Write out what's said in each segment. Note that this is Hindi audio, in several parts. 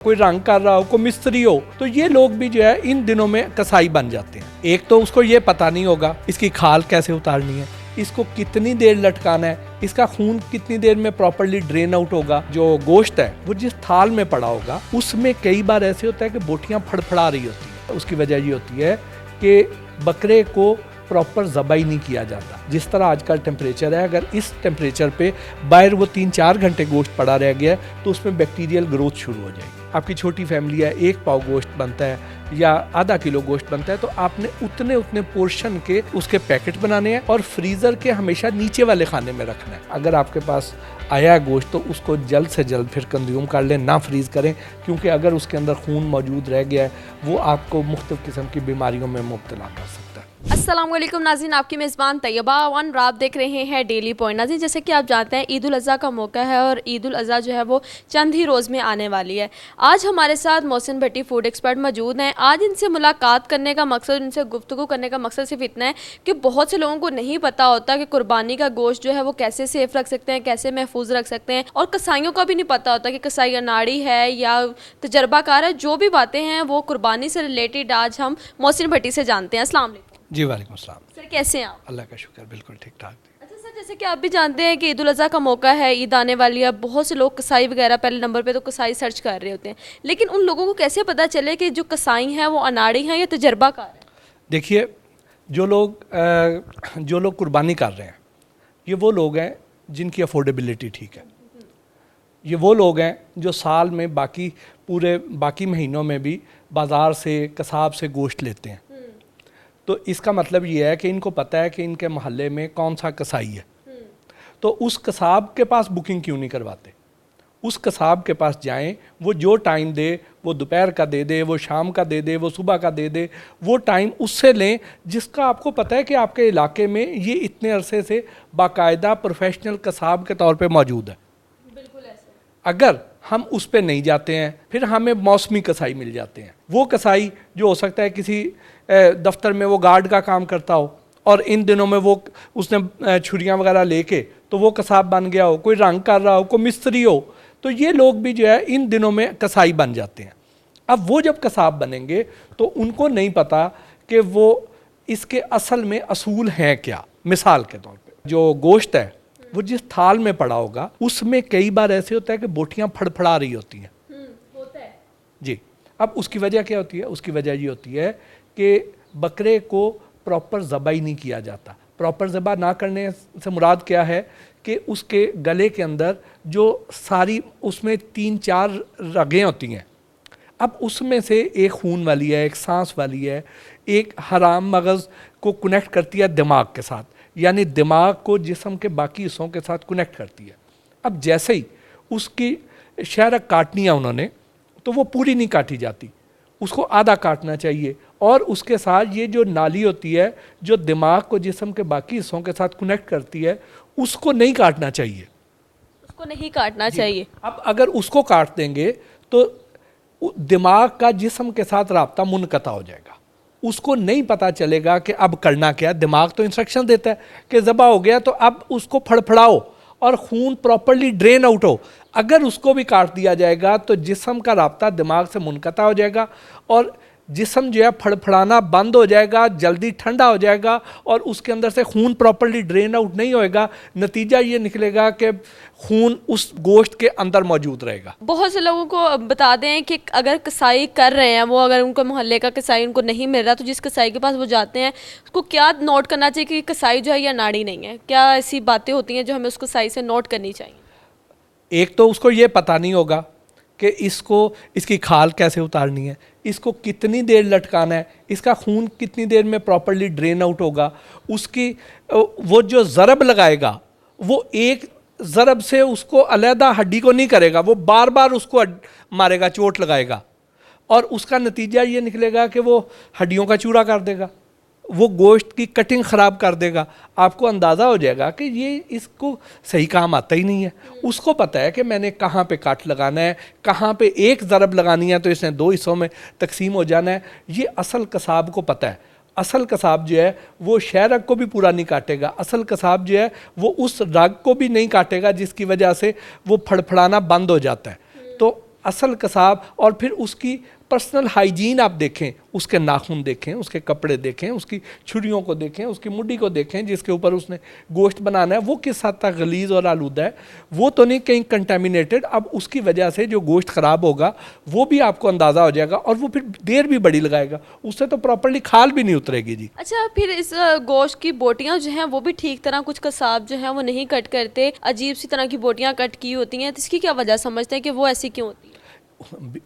कोई रंग कर रहा हो, कोई मिस्त्री हो, तो ये लोग भी जो है इन दिनों में कसाई बन जाते हैं। एक तो उसको ये पता नहीं होगा इसकी खाल कैसे उतारनी है, इसको कितनी देर लटकाना है, इसका खून कितनी देर में प्रॉपर्ली ड्रेन आउट होगा। जो गोश्त है वो जिस थाल में पड़ा होगा उसमें कई बार ऐसे होता है कि बोटियां फड़फड़ा रही होती है। उसकी वजह ये होती है कि बकरे को प्रॉपर ज़बाई नहीं किया जाता। जिस तरह आजकल टेम्परेचर है, अगर इस टेम्परेचर पे बाहर वो 3-4 घंटे गोश्त पड़ा रह गया तो उसमें बैक्टीरियल ग्रोथ शुरू हो जाएगी। आपकी छोटी फैमिली है, 1 पाव गोश्त बनता है या आधा किलो गोश्त बनता है, तो आपने उतने पोर्शन के उसके पैकेट बनाने हैं और फ्रीज़र के हमेशा नीचे वाले खाने में रखना है। अगर आपके पास आया है गोश्त तो उसको जल्द से जल्द फिर कंज्यूम कर लें, ना फ्रीज़ करें, क्योंकि अगर उसके अंदर खून मौजूद रह गया है वो आपको मुख्तलिफ किस्म की बीमारियों में मुब्तला कर सकता है। अस्सलाम वालेकुम नाज़रीन, आपकी मेज़बान तैयबा और आप देख रहे हैं डेली पॉइंट। नाज़रीन, जैसे कि आप जानते हैं ईद उल अज़हा का मौका है और ईद उल अज़हा जो है वो चंद ही रोज़ में आने वाली है। आज हमारे साथ मोहसिन भट्टी फूड एक्सपर्ट मौजूद हैं। आज इनसे मुलाकात करने का मकसद, इनसे गुफ्तगू करने का मकसद सिर्फ इतना है कि बहुत से लोगों को नहीं पता होता कि कुर्बानी का गोश्त जो है वो कैसे सेफ़ रख सकते हैं, कैसे महफूज रख सकते हैं, और कसाईयों का भी नहीं पता होता कि कसाई अनाड़ी है या तजर्बाकार है। जो भी बातें हैं वो कुर्बानी से रिलेटेड आज हम मोहसिन भट्टी से जानते हैं। अस्सलाम वालेकुम। जी वालेकुम अस्सलाम। सर कैसे हैं आप? अल्लाह का शुक्र, बिल्कुल ठीक ठाक। अच्छा सर, जैसे कि आप भी जानते हैं कि ईद उल अज़हा का मौका है, ईद आने वाली है। बहुत से लोग कसाई वगैरह पहले नंबर पे तो कसाई सर्च कर रहे होते हैं, लेकिन उन लोगों को कैसे पता चले कि जो कसाई हैं वो अनाड़ी हैं या तजर्बाकार हैं? देखिए, जो लोग कुर्बानी कर रहे हैं ये वो लोग हैं जिनकी अफोर्डेबिलिटी ठीक है। ये वो लोग हैं जो साल में बाकी महीनों में भी बाज़ार से, कसाब से गोश्त लेते हैं। तो इसका मतलब ये है कि इनको पता है कि इनके मोहल्ले में कौन सा कसाई है। तो उस कसाब के पास बुकिंग क्यों नहीं करवाते? उस कसाब के पास जाएं, वो जो टाइम दे, वो दोपहर का दे दे, वो शाम का दे दे, वो सुबह का दे दे, वो टाइम उससे लें जिसका आपको पता है कि आपके इलाके में ये इतने अरसे से बाकायदा प्रोफेशनल कसाब के तौर पे मौजूद है। बिल्कुल ऐसे। अगर हम उस पे नहीं जाते हैं फिर हमें मौसमी कसाई मिल जाते हैं। वो कसाई जो हो सकता है किसी दफ्तर में वो गार्ड का काम करता हो और इन दिनों में वो उसने छुरियां वगैरह लेके तो वो कसाब बन गया हो, कोई रंग कर रहा हो, कोई मिस्त्री हो, तो ये लोग भी जो है इन दिनों में कसाई बन जाते हैं। अब वो जब कसाब बनेंगे तो उनको नहीं पता कि वो इसके असल में असूल हैं क्या। मिसाल के तौर पे जो गोश्त है वो जिस थाल में पड़ा होगा उसमें कई बार ऐसे होता है कि बोटियां फड़फड़ा रही होती हैं। होता है जी। अब उसकी वजह क्या होती है? उसकी वजह ये होती है कि बकरे को प्रॉपर ज़बाई नहीं किया जाता। प्रॉपर ज़बा ना करने से मुराद क्या है कि उसके गले के अंदर जो सारी उसमें 3-4 रगें होती हैं। अब उसमें से एक खून वाली है, एक सांस वाली है, एक हराम मगज़ को कनेक्ट करती है दिमाग के साथ, यानी दिमाग को जिस्म के बाकी हिस्सों के साथ कनेक्ट करती है। अब जैसे ही उसकी शहरक काटनी है उन्होंने, तो वो पूरी नहीं काटी जाती, उसको आधा काटना चाहिए। और उसके साथ ये जो नाली होती है जो दिमाग को जिस्म के बाकी हिस्सों के साथ कनेक्ट करती है, उसको नहीं काटना चाहिए। उसको नहीं काटना चाहिए। अब अगर उसको काट देंगे तो दिमाग का जिस्म के साथ राब्ता मुनक़ता हो जाएगा। उसको नहीं पता चलेगा कि अब करना क्या। दिमाग तो इंस्ट्रक्शन देता है कि ज़बा हो गया तो अब उसको फड़फड़ाओ और खून प्रॉपर्ली ड्रेन आउट हो। अगर उसको भी काट दिया जाएगा तो जिस्म का राब्ता दिमाग से मुनक़ता हो जाएगा और जिस्म जो है फड़फड़ाना बंद हो जाएगा, जल्दी ठंडा हो जाएगा और उसके अंदर से खून प्रॉपर्ली ड्रेन आउट नहीं होएगा। नतीजा ये निकलेगा कि खून उस गोश्त के अंदर मौजूद रहेगा। बहुत से लोगों को बता दें कि अगर कसाई कर रहे हैं वो, अगर उनको मोहल्ले का कसाई उनको नहीं मिल रहा तो जिस कसाई के पास वो जाते हैं उसको क्या नोट करना चाहिए कि कसाई जो है या नाड़ी नहीं है? क्या ऐसी बातें होती हैं जो हमें उस कसाई से नोट करनी चाहिए? एक तो उसको ये पता नहीं होगा कि इसकी खाल कैसे उतारनी है, इसको कितनी देर लटकाना है, इसका खून कितनी देर में प्रॉपर्ली ड्रेन आउट होगा। उसकी वो जो ज़रब लगाएगा वो एक ज़रब से उसको अलहदा हड्डी को नहीं करेगा, वो बार बार उसको मारेगा, चोट लगाएगा और उसका नतीजा ये निकलेगा कि वो हड्डियों का चूरा कर देगा, वो गोश्त की कटिंग ख़राब कर देगा। आपको अंदाज़ा हो जाएगा कि ये इसको सही काम आता ही नहीं है। उसको पता है कि मैंने कहाँ पे काट लगाना है, कहाँ पे एक ज़रब लगानी है तो इसने 2 हिस्सों में तकसीम हो जाना है। ये असल कसाब को पता है। असल कसाब जो है वो शहरक को भी पूरा नहीं काटेगा। असल कसाब जो है वो उस रग को भी नहीं काटेगा जिसकी वजह से वो फड़फड़ाना बंद हो जाता है। तो असल कसाब, और फिर उसकी पर्सनल हाइजीन आप देखें, उसके नाखून देखें, उसके कपड़े देखें, उसकी छुरियों को देखें, उसकी मुड्डी को देखें जिसके ऊपर उसने गोश्त बनाना है, वो किस हद तक गलीज़ और आलूदा है, वो तो नहीं कहीं कंटेमिनेटेड। अब उसकी वजह से जो गोश्त ख़राब होगा वो भी आपको अंदाज़ा हो जाएगा, और वो फिर देर भी बड़ी लगाएगा, उससे तो प्रॉपर्ली खाल भी नहीं उतरेगी जी। अच्छा, फिर इस गोश्त की बोटियां जो हैं वो भी ठीक तरह कुछ कसाब जो हैं वो नहीं कट करते, अजीब सी तरह की बोटियां कट की होती हैं, तो इसकी क्या वजह समझते हैं कि वो ऐसी क्यों होती है?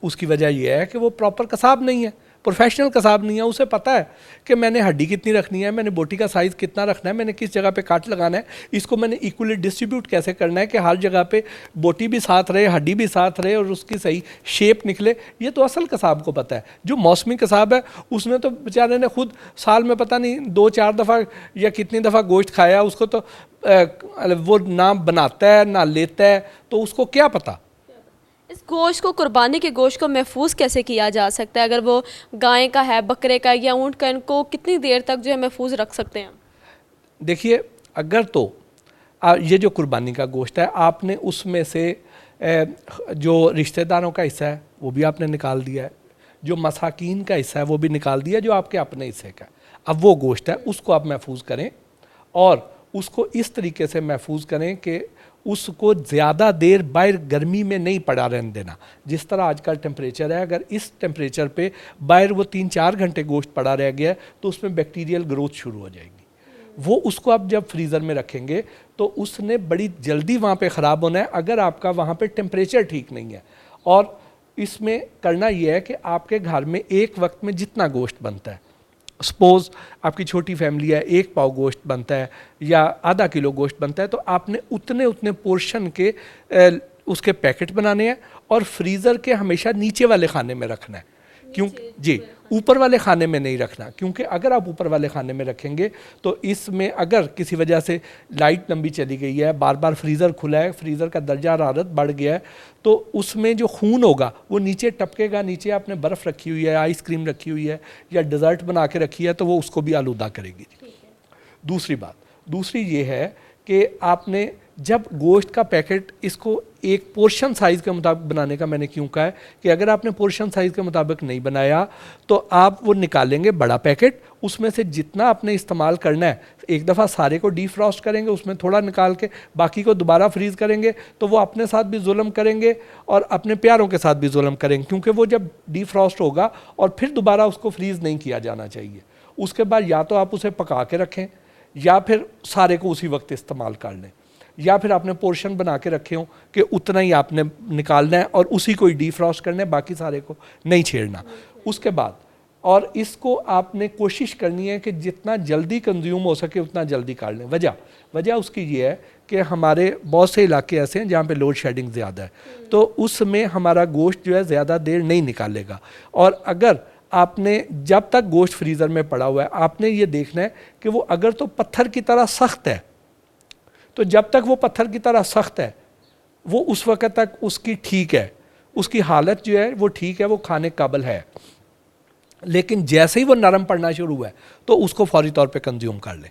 उसकी वजह यह है कि वो प्रॉपर कसाब नहीं है, प्रोफेशनल कसाब नहीं है। उसे पता है कि मैंने हड्डी कितनी रखनी है, मैंने बोटी का साइज़ कितना रखना है, मैंने किस जगह पे काट लगाना है, इसको मैंने इक्वली डिस्ट्रीब्यूट कैसे करना है कि हर जगह पे बोटी भी साथ रहे, हड्डी भी साथ रहे और उसकी सही शेप निकले। ये तो असल कसाब को पता है। जो मौसमी कसाब है उसने तो बेचारे ने खुद साल में पता नहीं 2-4 दफ़ा या कितनी दफ़ा गोश्त खाया, उसको तो वो ना बनाता है ना लेता है, तो उसको क्या पता। इस गोश्त को, कुर्बानी के गोश्त को महफूज कैसे किया जा सकता है? अगर वो गाय का है, बकरे का या ऊँट का, इनको कितनी देर तक जो है महफूज रख सकते हैं? देखिए, अगर तो ये जो कुर्बानी का गोश्त है, आपने उसमें से जो रिश्तेदारों का हिस्सा है वो भी आपने निकाल दिया है, जो मसाकीन का हिस्सा है वो भी निकाल दिया, जो आपके अपने हिस्से का, अब वो गोश्त है उसको आप महफूज करें, और उसको इस तरीके से महफूज करें कि उसको ज़्यादा देर बाहर गर्मी में नहीं पड़ा रहने देना। जिस तरह आजकल टेम्परेचर है, अगर इस टेम्परेचर पे बाहर वो 3-4 घंटे गोश्त पड़ा रह गया तो उसमें बैक्टीरियल ग्रोथ शुरू हो जाएगी। वो उसको आप जब फ्रीज़र में रखेंगे तो उसने बड़ी जल्दी वहाँ पे ख़राब होना है, अगर आपका वहाँ पे टेम्परेचर ठीक नहीं है। और इसमें करना ये है कि आपके घर में एक वक्त में जितना गोश्त बनता है, सपोज़ आपकी छोटी फैमिली है, 1 पाव गोश्त बनता है या आधा किलो गोश्त बनता है, तो आपने उतने पोर्शन के उसके पैकेट बनाने हैं और फ्रीज़र के हमेशा नीचे वाले खाने में रखना है। क्यों जी, ऊपर वाले खाने में नहीं रखना, क्योंकि अगर आप ऊपर वाले खाने में रखेंगे तो इसमें अगर किसी वजह से लाइट लंबी चली गई है, बार बार फ्रीज़र खुला है, फ्रीज़र का दर्जा हरारत बढ़ गया है, तो उसमें जो खून होगा वो नीचे टपकेगा। नीचे आपने बर्फ़ रखी हुई है, आइसक्रीम रखी हुई है या डिज़र्ट बना के रखी है, तो वो उसको भी आलूदा करेगी। दूसरी ये है कि आपने जब गोश्त का पैकेट, इसको एक पोर्शन साइज़ के मुताबिक बनाने का मैंने क्यों कहा है कि अगर आपने पोर्शन साइज़ के मुताबिक नहीं बनाया तो आप वो निकालेंगे बड़ा पैकेट, उसमें से जितना आपने इस्तेमाल करना है एक दफ़ा सारे को डीफ्रॉस्ट करेंगे, उसमें थोड़ा निकाल के बाकी को दोबारा फ्रीज़ करेंगे, तो वो अपने साथ भी जुल्म करेंगे और अपने प्यारों के साथ भी जुल्म करेंगे, क्योंकि वो जब डीफ्रॉस्ट होगा और फिर दोबारा उसको फ्रीज़ नहीं किया जाना चाहिए। उसके बाद या तो आप उसे पका के रखें या फिर सारे को उसी वक्त इस्तेमाल कर लें, या फिर आपने पोर्शन बना के रखे हों कि उतना ही आपने निकालना है और उसी को ही डीफ्रॉस्ट करना है, बाकी सारे को नहीं छेड़ना। उसके बाद और इसको आपने कोशिश करनी है कि जितना जल्दी कंज्यूम हो सके उतना जल्दी काट लें। वजह उसकी ये है कि हमारे बहुत से इलाके ऐसे हैं जहाँ पे लोड शेडिंग ज़्यादा है, तो उसमें हमारा गोश्त जो है ज़्यादा देर नहीं निकालेगा। और अगर आपने जब तक गोश्त फ्रीज़र में पड़ा हुआ है, आपने ये देखना है कि वो अगर तो पत्थर की तरह सख्त है, तो जब तक वो पत्थर की तरह सख्त है वो उस वक़्त तक उसकी ठीक है, उसकी हालत जो है वो ठीक है, वो खाने काबिल है। लेकिन जैसे ही वो नरम पड़ना शुरू हुआ है तो उसको फौरी तौर पे कंज्यूम कर लें।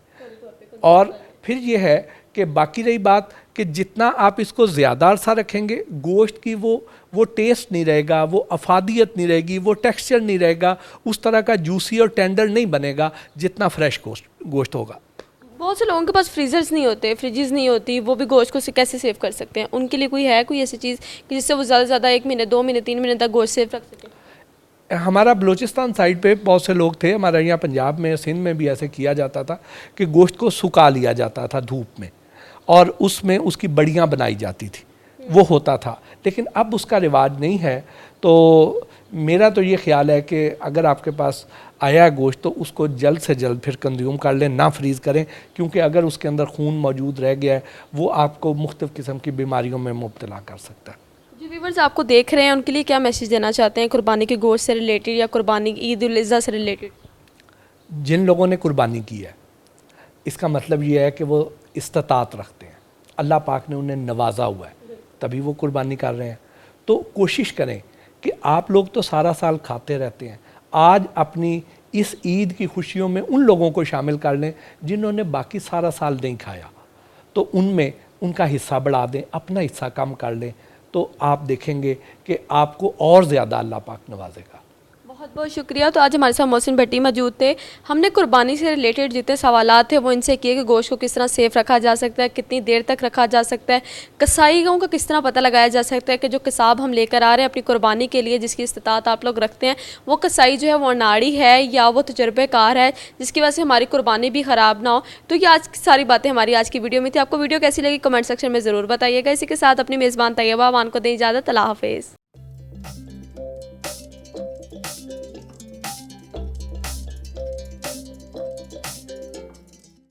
और फिर ये है कि बाकी रही बात कि जितना आप इसको ज़्यादा अरसा रखेंगे, गोश्त की वो टेस्ट नहीं रहेगा, वो अफादियत नहीं रहेगी, वो टेक्सचर नहीं रहेगा, उस तरह का जूसी और टेंडर नहीं बनेगा जितना फ्रेश गोश्त होगा। बहुत से लोगों के पास फ्रीजर्स नहीं होते, फ्रिजेस नहीं होती, वो भी गोश्त को कैसे सेव कर सकते हैं? उनके लिए कोई ऐसी चीज़ कि जिससे वो ज़्यादा से ज़्यादा 1 महीने, 2 महीने, 3 महीने तक गोश्त सेव रख सकें? हमारा बलूचिस्तान साइड पे बहुत से लोग थे, हमारे यहाँ पंजाब में, सिंध में भी ऐसे किया जाता था कि गोश्त को सुखा लिया जाता था धूप में और उसमें उसकी बड़ियाँ बनाई जाती थी, वो होता था। लेकिन अब उसका रिवाज नहीं है। तो मेरा तो ये ख्याल है कि अगर आपके पास आया है गोश्त तो उसको जल्द से जल्द फिर कंज्यूम कर लें, ना फ्रीज़ करें, क्योंकि अगर उसके अंदर खून मौजूद रह गया है वो आपको मुख्तलिफ़ किस्म की बीमारियों में मुब्तला कर सकता है। जो व्यूअर्स आपको देख रहे हैं उनके लिए क्या मैसेज देना चाहते हैं कुर्बानी के गोश्त से रिलेटेड या कुर्बानी ईद उल अज़हा से रिलेटेड? जिन लोगों ने कुर्बानी की है इसका मतलब ये है कि वो इस्तात रखते हैं, अल्लाह पाक ने उन्हें नवाजा हुआ है, तभी वो कुर्बानी कर रहे हैं। तो कोशिश करें कि आप लोग तो सारा साल खाते रहते हैं, आज अपनी इस ईद की खुशियों में उन लोगों को शामिल कर लें जिन्होंने बाकी सारा साल नहीं खाया, तो उनमें उनका हिस्सा बढ़ा दें, अपना हिस्सा कम कर लें, तो आप देखेंगे कि आपको और ज़्यादा अल्लाह पाक नवाजेगा। बहुत बहुत शुक्रिया। तो आज हमारे साथ मोहसिन भट्टी मौजूद थे। हमने कुर्बानी से रिलेटेड जितने सवालात थे वो इनसे किए कि गोश्त को किस तरह सेफ़ रखा जा सकता है, कितनी देर तक रखा जा सकता है, कसाईयों का किस तरह पता लगाया जा सकता है कि जो कसाब हम लेकर आ रहे हैं अपनी कुर्बानी के लिए, जिसकी इस्तात आप लोग रखते हैं, वो कसाई जो है वो अनाड़ी है या वो तजुर्बेकार है जिसकी वजह से हमारी कुर्बानी भी ख़राब ना हो। तो ये आज की सारी बातें हमारी आज की वीडियो में थी। आपको वीडियो कैसी लगी कमेंट सेक्शन में ज़रूर बताइएगा। इसी के साथ अपनी मेज़बान तैयबा अमान को दें इजाज़त। अल्लाह हाफ़िज़।